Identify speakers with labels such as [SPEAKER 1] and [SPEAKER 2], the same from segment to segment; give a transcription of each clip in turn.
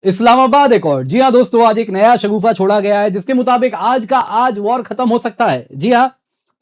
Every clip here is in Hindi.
[SPEAKER 1] इस्लामाबाद एकॉर्ड। जी हाँ दोस्तों, आज एक नया शगुफा छोड़ा गया है जिसके मुताबिक आज का आज वॉर खत्म हो सकता है। जी हाँ,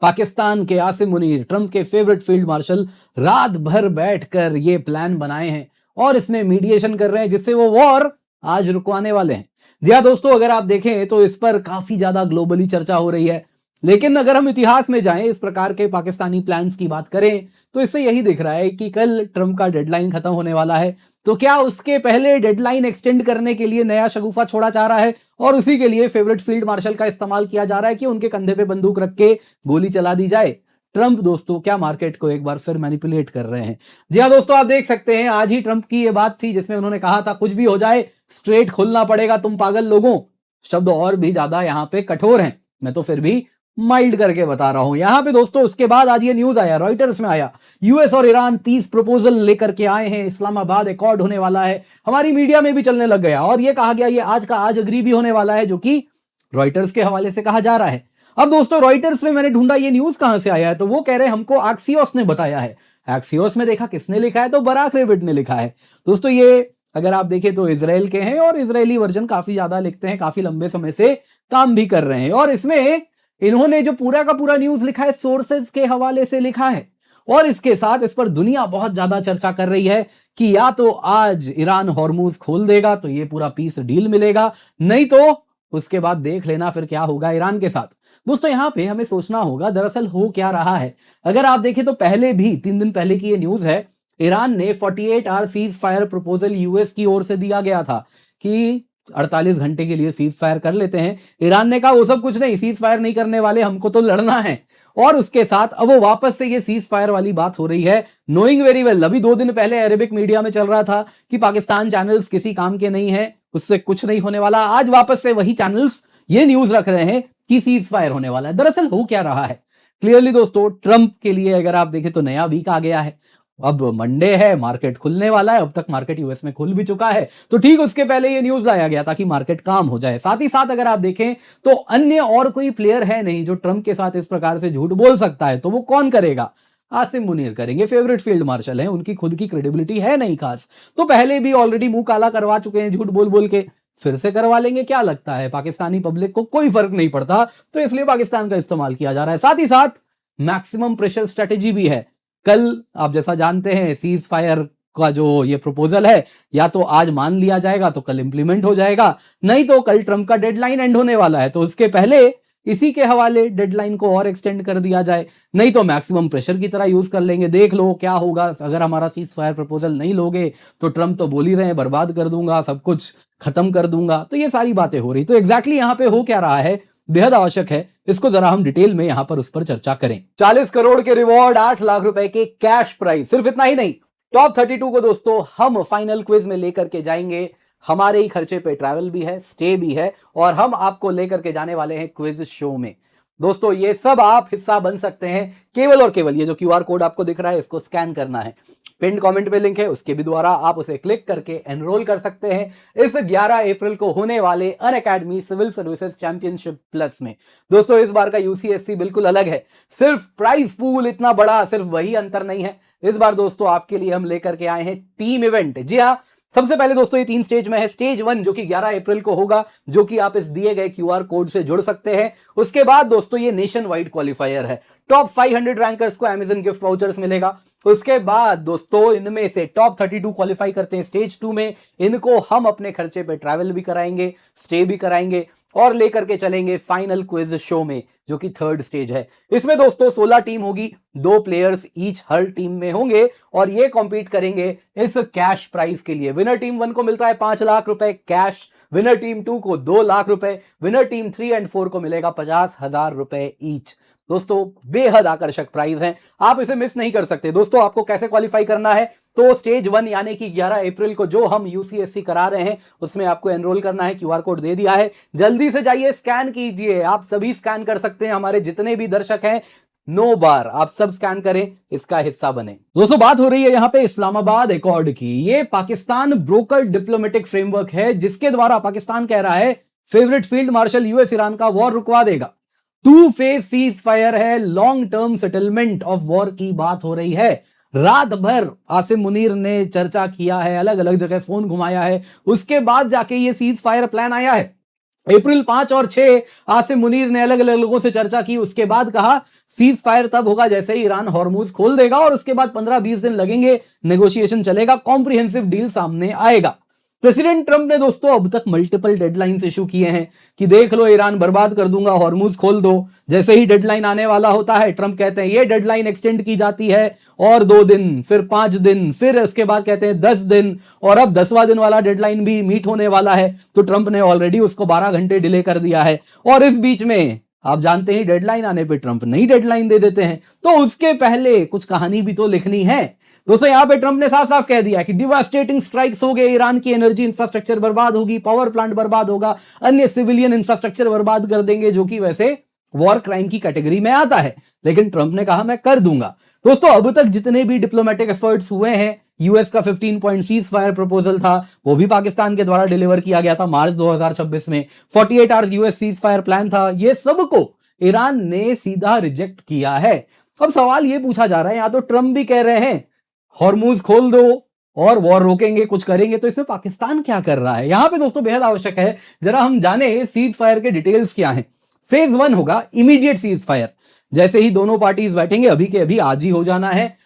[SPEAKER 1] पाकिस्तान के आसिम मुनीर, ट्रंप के फेवरेट फील्ड मार्शल, रात भर बैठकर ये प्लान बनाए हैं और इसमें मीडिएशन कर रहे हैं जिससे वो वॉर आज रुकवाने वाले हैं। जी हाँ दोस्तों, अगर आप देखें तो इस पर काफी ज्यादा ग्लोबली चर्चा हो रही है। लेकिन अगर हम इतिहास में जाएं, इस प्रकार के पाकिस्तानी प्लान्स की बात करें, तो इससे यही दिख रहा है कि कल ट्रंप का डेडलाइन खत्म होने वाला है। तो क्या उसके पहले डेडलाइन एक्सटेंड करने के लिए नया शगुफा छोड़ा जा रहा है और उसी के लिए फेवरेट फील्ड मार्शल का इस्तेमाल किया जा रहा है कि उनके कंधे पे बंदूक रख के गोली चला दी जाए। ट्रंप दोस्तों क्या मार्केट को एक बार फिर मैनिपुलेट कर रहे हैं। जी हाँ दोस्तों, आप देख सकते हैं आज ही ट्रंप की ये बात थी जिसमें उन्होंने कहा था कुछ भी हो जाए स्ट्रेट खुलना पड़ेगा तुम पागल लोगों। शब्द और भी ज्यादा यहां पे कठोर हैं, मैं तो फिर भी माइल्ड करके बता रहा हूं यहां पे दोस्तों। उसके बाद आज ये न्यूज आया, रॉयटर्स में आया, यूएस और ईरान पीस प्रपोजल लेकर के आए हैं, इस्लामाबाद एकॉर्ड होने वाला है। हमारी मीडिया में भी चलने लग गया और ये कहा गया ये आज का आज अग्री भी होने वाला है, जो कि रॉयटर्स के हवाले से कहा जा रहा है। अब दोस्तों रॉयटर्स में मैंने ढूंढा ये न्यूज कहां से आया है, तो वो कह रहे हैं हमको एक्सियोस ने बताया है। एक्सियोस में देखा किसने लिखा है, तो बराक रेबिट ने लिखा है। दोस्तों ये अगर आप देखें तो इजराइल के हैं और इजरायली वर्जन काफी ज्यादा लिखते हैं, काफी लंबे समय से काम भी कर रहे हैं। और इसमें इन्होंने जो पूरा का पूरा न्यूज लिखा है सोर्सेज के हवाले से लिखा है और इसके साथ इस पर दुनिया बहुत ज्यादा चर्चा कर रही है कि या तो आज ईरान हॉर्मूज खोल देगा तो ये पूरा पीस डील मिलेगा, नहीं तो उसके बाद देख लेना फिर क्या होगा ईरान के साथ। दोस्तों यहां पे हमें सोचना होगा दरअसल हो क्या रहा है। अगर आप देखें तो पहले भी 3 दिन पहले की ये न्यूज है, ईरान ने 48 hour ceasefire proposal US की ओर से दिया गया था कि 48 घंटे के लिए सीज फायर कर लेते हैं। ईरान ने कहा वो सब कुछ नहीं, सीज फायर नहीं करने वाले, हमको तो लड़ना है। और उसके साथ अब वो वापस से ये सीज फायर वाली बात हो रही है, नोइंग वेरी वेल अभी 2 दिन पहले अरेबिक मीडिया में चल रहा था कि पाकिस्तान चैनल्स किसी काम के नहीं है, उससे कुछ नहीं होने वाला। आज वापस से वही चैनल्स ये न्यूज रख रहे हैं कि सीज फायर होने वाला है। दरअसल हो क्या रहा है क्लियरली दोस्तों, ट्रंप के लिए अगर आप देखें तो नया वीक आ गया है। अब मंडे है, मार्केट खुलने वाला है, अब तक मार्केट यूएस में खुल भी चुका है, तो ठीक उसके पहले ये न्यूज लाया गया ताकि मार्केट काम हो जाए। साथ ही साथ अगर आप देखें तो अन्य और कोई प्लेयर है नहीं जो ट्रंप के साथ इस प्रकार से झूठ बोल सकता है, तो वो कौन करेगा? आसिम मुनीर करेंगे, फेवरेट फील्ड मार्शल हैं, उनकी खुद की क्रेडिबिलिटी है नहीं खास, तो पहले भी ऑलरेडी मुंह काला करवा चुके हैं झूठ बोल बोल के, फिर से करवा लेंगे। क्या लगता है पाकिस्तानी पब्लिक को कोई फर्क नहीं पड़ता, तो इसलिए पाकिस्तान का इस्तेमाल किया जा रहा है। साथ ही साथ मैक्सिमम प्रेशर स्ट्रेटेजी भी है। कल आप जैसा जानते हैं सीज फायर का जो ये प्रपोजल है या तो आज मान लिया जाएगा तो कल इंप्लीमेंट हो जाएगा, नहीं तो कल ट्रंप का डेडलाइन एंड होने वाला है तो उसके पहले इसी के हवाले डेडलाइन को और एक्सटेंड कर दिया जाए, नहीं तो मैक्सिमम प्रेशर की तरह यूज कर लेंगे। देख लो क्या होगा, अगर हमारा सीज फायर प्रपोजल नहीं लोगे तो ट्रंप तो बोल ही रहे हैं बर्बाद कर दूंगा, सब कुछ खत्म कर दूंगा। तो ये सारी बातें हो रही, तो एग्जैक्टली यहाँ पे हो क्या रहा है बेहद आवश्यक है, इसको जरा हम डिटेल में यहां पर उस पर चर्चा करें। 40 करोड़ के रिवॉर्ड, 8 लाख रुपए के कैश प्राइज, सिर्फ इतना ही नहीं, टॉप 32 को दोस्तों हम फाइनल क्विज में लेकर के जाएंगे। हमारे ही खर्चे पे ट्रैवल भी है, स्टे भी है और हम आपको लेकर के जाने वाले हैं क्विज शो में। दोस्तों ये सब आप हिस्सा बन सकते हैं केवल और केवल ये जो क्यूआर कोड आपको दिख रहा है इसको स्कैन करना है, पिन कमेंट पे लिंक है उसके भी द्वारा आप उसे क्लिक करके एनरोल कर सकते हैं इस 11 अप्रैल को होने वाले Unacademy civil services championship plus में। दोस्तों इस बार का यूसीएससी बिल्कुल अलग है, सिर्फ प्राइस पूल इतना बड़ा, सिर्फ वही अंतर नहीं है। इस बार दोस्तों आपके लिए हम लेकर के आए हैं टीम इवेंट। जी हाँ, सबसे पहले दोस्तों ये 3 स्टेज में है। स्टेज 1 जो कि 11 अप्रैल को होगा, जो कि आप इस दिए गए क्यूआर कोड से जुड़ सकते हैं। उसके बाद दोस्तों ये नेशन वाइड क्वालिफायर है, टॉप 500 रैंकर्स को अमेजन गिफ्ट वाउचर्स मिलेगा। उसके बाद दोस्तों इनमें से टॉप 32 क्वालिफाई करते हैं स्टेज 2 में, इनको हम अपने खर्चे पे ट्रैवल भी कराएंगे, स्टे भी कराएंगे और लेकर के चलेंगे फाइनल क्विज शो में जो कि 3rd स्टेज है। इसमें दोस्तों 16 टीम होगी, 2 प्लेयर्स ईच हर टीम में होंगे और ये कॉम्पीट करेंगे इस कैश प्राइज के लिए। विनर टीम 1 को मिलता है 5 लाख रुपए कैश, विनर टीम 2 को 2 लाख रुपए, विनर टीम 3 एंड 4 को मिलेगा 50,000 रुपए ईच। दोस्तों बेहद आकर्षक प्राइस हैं, आप इसे मिस नहीं कर सकते। दोस्तों आपको कैसे क्वालिफाई करना है, तो स्टेज 1 यानी कि 11 अप्रैल को जो हम यूसीएससी करा रहे हैं उसमें आपको एनरोल करना है, क्यूआर कोड दे दिया है, जल्दी से जाइए स्कैन कीजिए। आप सभी स्कैन कर सकते हैं, हमारे जितने भी दर्शक हैं नो बार आप सब स्कैन करें, इसका हिस्सा बने। दोस्तों बात हो रही है यहां पे इस्लामाबाद एकॉर्ड की। ये पाकिस्तान ब्रोकर डिप्लोमेटिक फ्रेमवर्क है जिसके द्वारा पाकिस्तान कह रहा है favourite field marshal US Iran का वॉर रुकवा देगा। 2 फेज सीज फायर है, long term settlement of war की बात हो रही है। रात भर आसिम मुनीर ने चर्चा किया है, अलग अलग जगह फोन घुमाया है, उसके बाद जाके ये सीज फायर प्लान आया है। अप्रैल 5 और 6 आसिम मुनीर ने अलग अलग लोगों से चर्चा की, उसके बाद कहा सीज फायर तब होगा जैसे ही ईरान हॉर्मुज खोल देगा और उसके बाद 15-20 दिन लगेंगे, नेगोशिएशन चलेगा, कॉम्प्रिहेंसिव डील सामने आएगा। प्रेसिडेंट ट्रंप ने दोस्तों अब तक मल्टीपल डेडलाइंस इशू किए हैं कि देख लो ईरान बर्बाद कर दूंगा, हॉर्मुज खोल दो। जैसे ही डेडलाइन आने वाला होता है ट्रंप कहते हैं ये डेडलाइन एक्सटेंड की जाती है और 2 दिन, फिर 5 दिन, फिर उसके बाद कहते हैं 10 दिन, और अब 10वां दिन वाला डेडलाइन भी मीट होने वाला है तो ट्रंप ने ऑलरेडी उसको 12 घंटे डिले कर दिया है। और इस बीच में आप जानते हैं डेडलाइन आने पे ट्रंप नई डेडलाइन दे देते हैं, तो उसके पहले कुछ कहानी भी तो लिखनी है। दोस्तों यहां पे ट्रंप ने साफ साफ कह दिया कि डिवास्टेटिंग स्ट्राइक्स हो गए, ईरान की एनर्जी इंफ्रास्ट्रक्चर बर्बाद होगी, पावर प्लांट बर्बाद होगा, अन्य सिविलियन इंफ्रास्ट्रक्चर बर्बाद कर देंगे, जो कि वैसे वॉर क्राइम की कैटेगरी में आता है, लेकिन ट्रंप ने कहा मैं कर दूंगा। दोस्तों अब तक जितने भी डिप्लोमेटिक एफर्ट्स हुए हैं, यूएस का 15 पॉइंट सीज फायर प्रपोजल था, वो भी पाकिस्तान के द्वारा डिलीवर किया गया था मार्च 2026 में। 48 hours US cease fire plan था, ये सबको ईरान ने सीधा रिजेक्ट किया है। अब सवाल ये पूछा जा रहा है, यहां तो ट्रंप भी कह रहे हैं हॉर्मुज खोल दो और वॉर रोकेंगे, कुछ करेंगे, तो इसमें पाकिस्तान क्या कर रहा है? यहां पे दोस्तों बेहद आवश्यक है जरा हम जाने सीज फायर के डिटेल्स क्या हैं। फेज 1 होगा इमीडिएट सीज फायर, जैसे ही दोनों पार्टीज बैठेंगे, अभी के अभी आज ही हो जाना है,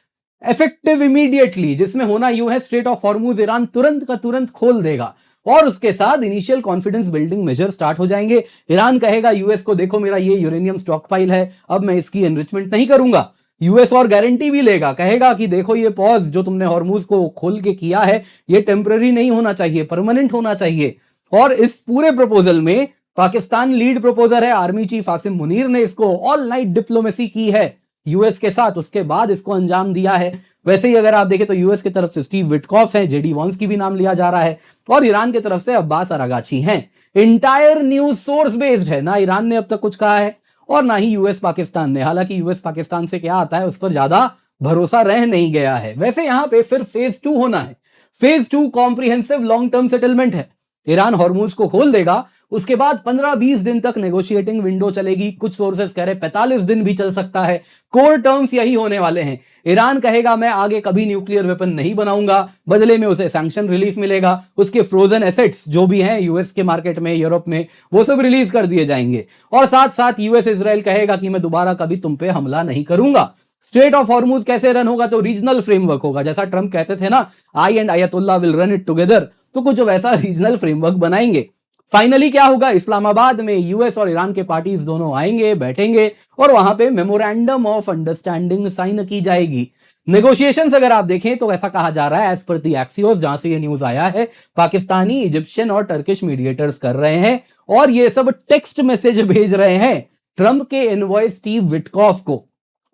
[SPEAKER 1] इफेक्टिव इमीडिएटली, जिसमें होना यूं है स्ट्रेट ऑफ हॉर्मुज ईरान तुरंत का तुरंत खोल देगा और उसके साथ initial confidence building measure start हो जाएंगे। ईरान कहेगा यूएस को देखो मेरा ये यूरेनियम स्टॉक पाइल है, अब मैं इसकी एनरिचमेंट नहीं करूंगा। यूएस और गारंटी भी लेगा, कहेगा कि देखो ये पॉज जो तुमने हॉर्मुज को खोल के किया है ये टेम्पररी नहीं होना चाहिए, परमानेंट होना चाहिए। और इस पूरे प्रपोजल में पाकिस्तान लीड प्रपोजर है, आर्मी चीफ आसिम मुनीर ने इसको ऑल नाइट डिप्लोमेसी की है यूएस के साथ, उसके बाद इसको अंजाम दिया है। वैसे ही अगर आप देखें तो यूएस की तरफ से स्टीव विटकॉफ है, जेडी वॉन्स की भी नाम लिया जा रहा है, और ईरान की तरफ से अब्बास अरागाची हैं। इंटायर न्यूज सोर्स बेस्ड है, ना ईरान ने अब तक कुछ कहा है और ना ही यूएस पाकिस्तान ने, हालांकि यूएस पाकिस्तान से क्या आता है उस पर ज्यादा भरोसा रह नहीं गया है। वैसे यहां पे फिर फेज 2 होना है। Phase 2 comprehensive long term settlement है, ईरान हॉर्मुज को खोल देगा, उसके बाद 15-20 दिन तक नेगोशिएटिंग विंडो चलेगी, कुछ सोर्सेस कह रहे 45 दिन भी चल सकता है। कोर टर्म्स यही होने वाले हैं। ईरान कहेगा मैं आगे कभी न्यूक्लियर वेपन नहीं बनाऊंगा, बदले में उसे सैंक्शन रिलीफ मिलेगा, उसके फ्रोजन एसेट्स जो भी हैं यूएस के मार्केट में, यूरोप में, वो सब रिलीज कर दिए जाएंगे, और साथ साथ यूएस इजराइल कहेगा कि मैं दोबारा कभी तुम पे हमला नहीं करूंगा। स्ट्रेट ऑफ हॉर्मुज कैसे रन होगा? तो रीजनल फ्रेमवर्क होगा, जैसा ट्रंप कहते थे ना आई एंड अयतुल्ला विल रन इट टुगेदर, तो कुछ वैसा रीजनल फ्रेमवर्क बनाएंगे। फाइनली क्या होगा? इस्लामाबाद में यूएस और ईरान के पार्टीज दोनों आएंगे, बैठेंगे और वहां पे मेमोरेंडम ऑफ अंडरस्टैंडिंग साइन की जाएगी। नेगोशिएशंस अगर आप देखें तो ऐसा कहा जा रहा है एज पर दी एक्सियोस, जहां से ये न्यूज आया है, पाकिस्तानी, इजिप्शियन और टर्किश मीडिएटर्स कर रहे हैं और ये सब टेक्स्ट मैसेज भेज रहे हैं ट्रंप के एनवॉय स्टीव विटकॉफ को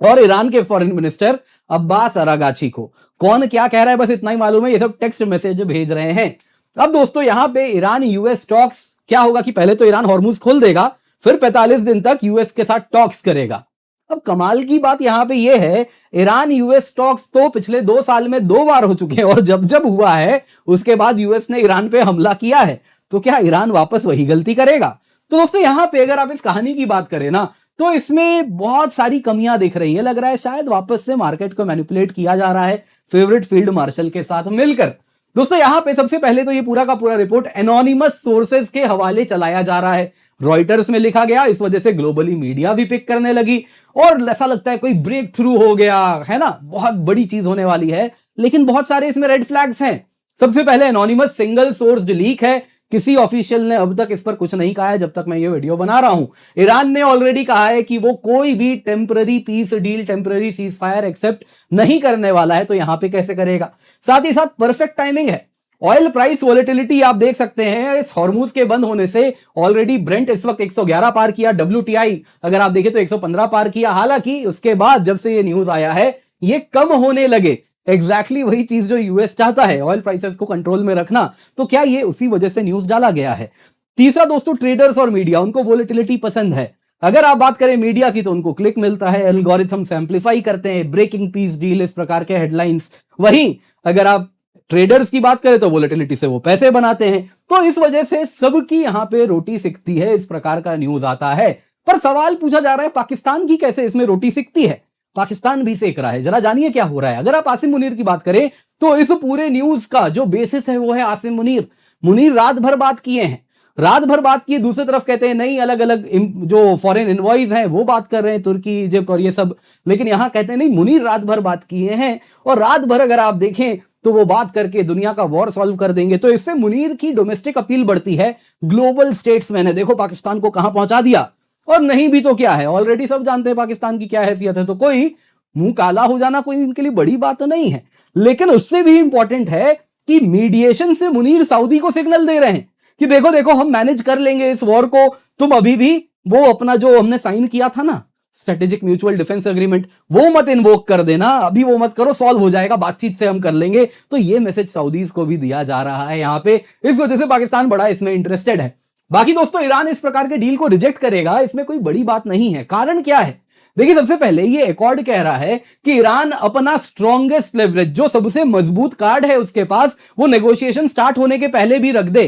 [SPEAKER 1] और ईरान के फॉरेन मिनिस्टर अब्बास अरागाची को। कौन क्या कह रहा है बस इतना ही मालूम है, ये सब टेक्स्ट मैसेज भेज रहे हैं। अब दोस्तों यहां पे ईरान यूएस टॉक्स क्या होगा कि पहले तो ईरान हॉर्मुज खोल देगा, फिर 45 दिन तक यूएस के साथ टॉक्स करेगा। अब कमाल की बात यहां पे ये है, ईरान यूएस टॉक्स तो पिछले 2 साल में 2 बार हो चुके हैं और जब जब हुआ है उसके बाद यूएस ने ईरान पे हमला किया है, तो क्या ईरान वापस वही गलती करेगा? तो दोस्तों यहां पे अगर आप इस कहानी की बात करें ना, तो इसमें बहुत सारी कमियां दिख रही है। लग रहा है शायद वापस से मार्केट को मैनिपुलेट किया जा रहा है फेवरेट फील्ड मार्शल के साथ मिलकर। दोस्तों यहां पे सबसे पहले तो ये पूरा का पूरा रिपोर्ट एनोनिमस सोर्सेज के हवाले चलाया जा रहा है। रॉयटर्स में लिखा गया, इस वजह से ग्लोबली मीडिया भी पिक करने लगी और ऐसा लगता है कोई ब्रेक थ्रू हो गया है ना, बहुत बड़ी चीज होने वाली है। लेकिन बहुत सारे इसमें रेड फ्लैग्स हैं। सबसे पहले एनोनिमस सिंगल सोर्स्ड लीक है, किसी ऑफिशियल ने अब तक इस पर कुछ नहीं कहा है जब तक मैं ये वीडियो बना रहा हूं। ईरान ने ऑलरेडी कहा है कि वो कोई भी temporary peace deal, temporary ceasefire accept नहीं करने वाला है, तो यहां पे कैसे करेगा? साथ ही साथ परफेक्ट टाइमिंग है। ऑयल प्राइस वोलेटिलिटी आप देख सकते हैं, इस हॉर्मुज के बंद होने से ऑलरेडी ब्रेंट इस वक्त 111 पार किया, डब्ल्यूटीआई अगर आप देखें तो 115 पार किया। हालांकि उसके बाद जब से ये न्यूज आया है ये कम होने लगे, एग्जैक्टली वही चीज जो यूएस चाहता है, ऑयल प्राइसेस को कंट्रोल में रखना। तो क्या ये उसी वजह से न्यूज डाला गया है? तीसरा दोस्तों, ट्रेडर्स और मीडिया, उनको वोलेटिलिटी पसंद है। अगर आप बात करें मीडिया की तो उनको क्लिक मिलता है, एल्गोरिथम एम्पलीफाई करते हैं, ब्रेकिंग पीस डील, इस प्रकार के हेडलाइंस। वहीं अगर आप ट्रेडर्स की बात करें तो वोलेटिलिटी से वो पैसे बनाते हैं। तो इस वजह से सबकी यहां पे रोटी सिकती है, इस प्रकार का न्यूज आता है। पर सवाल पूछा जा रहा है पाकिस्तान की कैसे इसमें रोटी सिकती है? पाकिस्तान भी सेक रहा है। जरा जानिए क्या हो रहा है। अगर आप आसिम मुनीर की बात करें तो इस पूरे न्यूज का जो बेसिस है वो है आसिम मुनीर। मुनीर रात भर बात किए हैं, रात भर बात की। दूसरी तरफ कहते हैं नहीं, अलग अलग जो फॉरेन इनवॉइस हैं वो बात कर रहे हैं, तुर्की, इजिप्ट और ये सब। लेकिन यहां कहते हैं नहीं, मुनीर रात भर बात किए हैं और रात भर अगर आप देखें तो वो बात करके दुनिया का वॉर सॉल्व कर देंगे। तो इससे मुनीर की डोमेस्टिक अपील बढ़ती है। ग्लोबल स्टेट्समैन है, देखो पाकिस्तान को कहां पहुंचा दिया। और नहीं भी तो क्या है, ऑलरेडी सब जानते हैं पाकिस्तान की क्या हैसियत है। तो कोई मुंह काला हो जाना कोई इनके लिए बड़ी बात नहीं है। लेकिन उससे भी इंपॉर्टेंट है कि मीडिएशन से मुनीर सऊदी को सिग्नल दे रहे हैं कि देखो देखो हम मैनेज कर लेंगे इस वॉर को, तुम अभी भी वो अपना जो हमने साइन किया था ना स्ट्रेटेजिक म्यूचुअल डिफेंस एग्रीमेंट, वो मत इन्वोक कर देना, अभी वो मत करो, सॉल्व हो जाएगा, बातचीत से हम कर लेंगे। तो ये मैसेज सऊदीज को भी दिया जा रहा है यहां पे। इस वजह से पाकिस्तान बड़ा इसमें इंटरेस्टेड है। बाकी दोस्तों, ईरान इस प्रकार के डील को रिजेक्ट करेगा, इसमें कोई बड़ी बात नहीं है। कारण क्या है? देखिए, सबसे पहले ये एकॉर्ड कह रहा है कि ईरान अपना स्ट्रॉन्गेस्ट लेवरेज, जो सबसे मजबूत कार्ड है उसके पास, वो नेगोशिएशन स्टार्ट होने के पहले भी रख दे।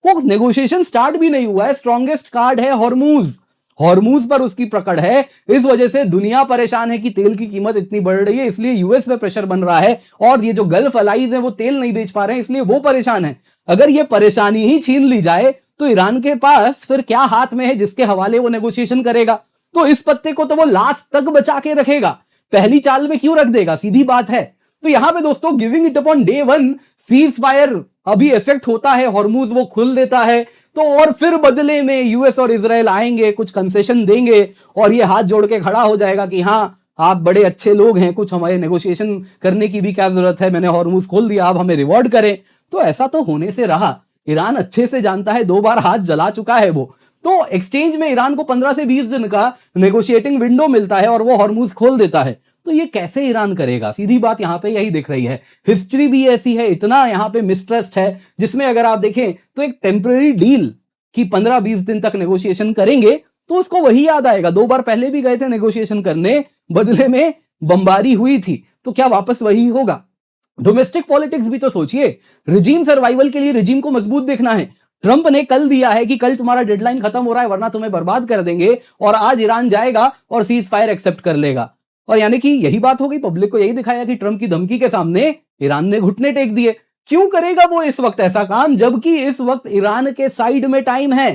[SPEAKER 1] वो नेगोशिएशन स्टार्ट भी नहीं हुआ है, स्ट्रॉन्गेस्ट कार्ड है हॉर्मूज, हॉर्मूज पर उसकी पकड़ है। इस वजह से दुनिया परेशान है कि तेल की कीमत इतनी बढ़ रही है, इसलिए यूएस पे प्रेशर बन रहा है। और ये जो गल्फ अलाइज है वो तेल नहीं बेच पा रहे हैं, इसलिए वो परेशान है। अगर ये परेशानी ही छीन ली जाए तो ईरान के पास फिर क्या हाथ में है जिसके हवाले वो नेगोशिएशन करेगा? तो इस पत्ते को तो वो लास्ट तक बचा के रखेगा, पहली चाल में क्यों रख देगा? सीधी बात है। तो यहां पे दोस्तों, giving it upon day one, cease fire अभी इफेक्ट होता है, हॉर्मूज वो खुल देता है, तो और फिर बदले में यूएस और इजराइल आएंगे, कुछ कंसेशन देंगे और ये हाथ जोड़ के खड़ा हो जाएगा कि हाँ आप बड़े अच्छे लोग हैं, कुछ हमारे नेगोशिएशन करने की भी क्या जरूरत है, मैंने हॉर्मूज खोल दिया, आप हमें रिवॉर्ड करें। तो ऐसा तो होने से रहा। ईरान अच्छे से जानता है, 2 बार हाथ जला चुका है वो। तो एक्सचेंज में ईरान को 15 से 20 दिन का नेगोशिएटिंग विंडो मिलता है और वो हॉर्मूज खोल देता है। तो ये कैसे ईरान करेगा? सीधी बात यहां पे यही दिख रही है। हिस्ट्री भी ऐसी है, इतना यहां पे मिसट्रस्ट है, जिसमें अगर आप देखें तो एक टेम्पररी डील की 15-20 दिन तक नेगोशिएशन करेंगे तो उसको वही याद आएगा, 2 बार पहले भी गए थे नेगोशिएशन करने, बदले में बमबारी हुई थी, तो क्या वापस वही होगा? डोमेस्टिक पॉलिटिक्स भी तो सोचिए। रिजीम सर्वाइवल के लिए रिजीम को मजबूत देखना है। ट्रंप ने कल दिया है कि कल तुम्हारा डेडलाइन खत्म हो रहा है वरना तुम्हें बर्बाद कर देंगे, और आज ईरान जाएगा और सीज फायर एक्सेप्ट कर लेगा। और यानी कि यही बात हो गई, पब्लिक को यही दिखाया कि ट्रंप की धमकी के सामने ईरान ने घुटने टेक दिए। क्यों करेगा वो इस वक्त ऐसा काम, जबकि इस वक्त ईरान के साइड में टाइम है।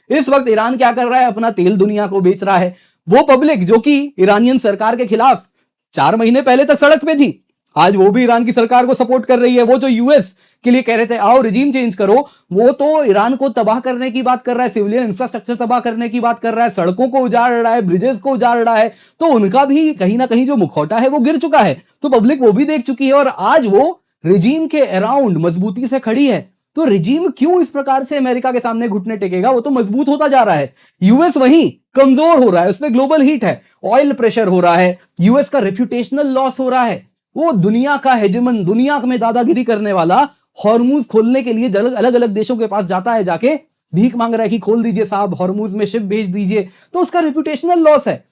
[SPEAKER 1] इस वक्त ईरान क्या कर रहा है? अपना तेल दुनिया को बेच रहा है। वो पब्लिक जो कि ईरानियन सरकार के खिलाफ 4 महीने पहले तक सड़क पे थी, आज वो भी ईरान की सरकार को सपोर्ट कर रही है। वो जो यूएस के लिए कह रहे थे आओ रिजीम चेंज करो, वो तो ईरान को तबाह करने की बात कर रहा है, सिविलियन इंफ्रास्ट्रक्चर तबाह करने की बात कर रहा है, सड़कों को उजाड़ रहा है, ब्रिजेस को उजाड़ रहा है। तो उनका भी कहीं ना कहीं जो मुखौटा है वो गिर चुका है, तो पब्लिक वो भी देख चुकी है और आज वो रिजीम के अराउंड मजबूती से खड़ी है। तो रिजीम क्यों इस प्रकार से अमेरिका के सामने घुटने टेकेगा? वो तो मजबूत होता जा रहा है। यूएस वहीं कमजोर हो रहा है, उसमें ग्लोबल हीट है, ऑयल प्रेशर हो रहा है, यूएस का रेप्यूटेशनल लॉस हो रहा है। वो दुनिया का हेजेमन, दुनिया में दादागिरी करने वाला, हॉर्मूज खोलने के लिए अलग अलग देशों के पास जाता है, जाके भीख मांग रहा है कि खोल दीजिए साहब, हॉर्मूज में शिप भेज दीजिए। तो उसका रेप्यूटेशनल लॉस है।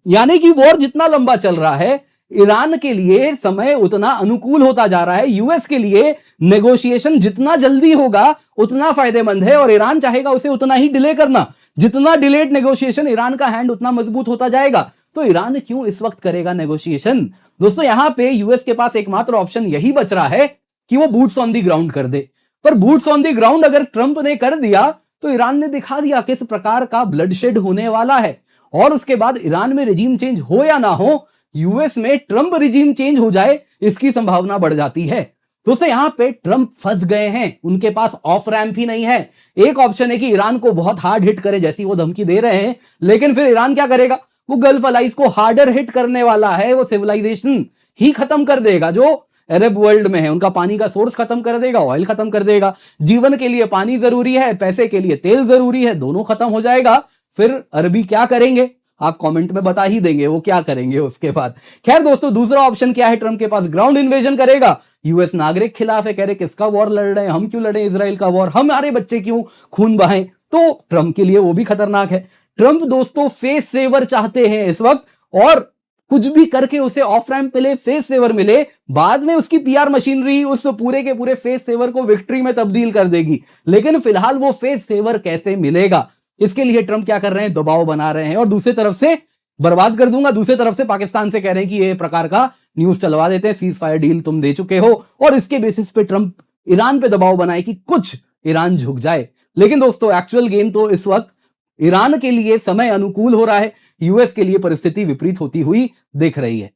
[SPEAKER 1] यानी कि वॉर जितना लंबा चल रहा है, ईरान के लिए समय उतना अनुकूल होता जा रहा है। यूएस के लिए नेगोशिएशन जितना जल्दी होगा उतना फायदेमंद है, और ईरान चाहेगा उसे उतना ही डिले करना। जितना डिलेड नेगोशिएशन, ईरान का हैंड उतना मजबूत होता जाएगा। तो ईरान क्यों इस वक्त करेगा नेगोशिएशन? दोस्तों, यहां पे यूएस के पास एकमात्र ऑप्शन यही बच रहा है कि वो बूट्स ऑन दी ग्राउंड कर दे। पर बूट्स ऑन दी ग्राउंड अगर ट्रंप ने कर दिया तो ईरान ने दिखा दिया किस प्रकार का ब्लडशेड होने वाला है। और उसके बाद ईरान में रिजीम चेंज हो या ना हो, यूएस में ट्रंप रिजीम चेंज हो जाए इसकी संभावना बढ़ जाती है। दोस्तों, यहां पे ट्रंप फंस गए हैं, उनके पास ऑफ रैंप ही नहीं है। एक ऑप्शन है कि ईरान को बहुत हार्ड हिट करे, जैसी वो धमकी दे रहे हैं, लेकिन फिर ईरान क्या करेगा? वो गल्फ अलाइज को हार्डर हिट करने वाला है, वो सिविलाइजेशन ही खत्म कर देगा जो अरब वर्ल्ड में है। उनका पानी का सोर्स खत्म कर देगा, ऑयल खत्म कर देगा। जीवन के लिए पानी जरूरी है, पैसे के लिए तेल जरूरी है, दोनों खत्म हो जाएगा। फिर अरबी क्या करेंगे? आप कमेंट में बता ही देंगे वो क्या करेंगे उसके बाद। खैर दोस्तों, दूसरा ऑप्शन क्या है ट्रंप के पास? ग्राउंड इन्वेजन करेगा। यूएस नागरिक खिलाफ है, कह रहे किसका वॉर लड़ रहे हैं, हम क्यों लड़े इजराइल का वॉर, हमारे बच्चे क्यों खून बहाएं। तो ट्रंप के लिए वो भी खतरनाक है। ट्रंप दोस्तों फेस सेवर चाहते हैं इस वक्त, और कुछ भी करके उसे ऑफ रैंप मिले, फेस सेवर मिले, बाद में उसकी पीआर मशीनरी उस पूरे के पूरे फेस सेवर को विक्ट्री में तब्दील कर देगी। लेकिन फिलहाल वो फेस सेवर कैसे मिलेगा, इसके लिए ट्रंप क्या कर रहे हैं? दबाव बना रहे हैं। और दूसरी तरफ से बर्बाद कर दूंगा। दूसरी तरफ से पाकिस्तान से कह रहे हैं कि ये प्रकार का न्यूज चलवा देते हैं, सीज फायर डील तुम दे चुके हो, और इसके बेसिस पे ट्रंप ईरान पे दबाव बनाए कि कुछ ईरान झुक जाए। लेकिन दोस्तों एक्चुअल गेम तो इस वक्त ईरान के लिए समय अनुकूल हो रहा है, यूएस के लिए परिस्थिति विपरीत होती हुई दिख रही है।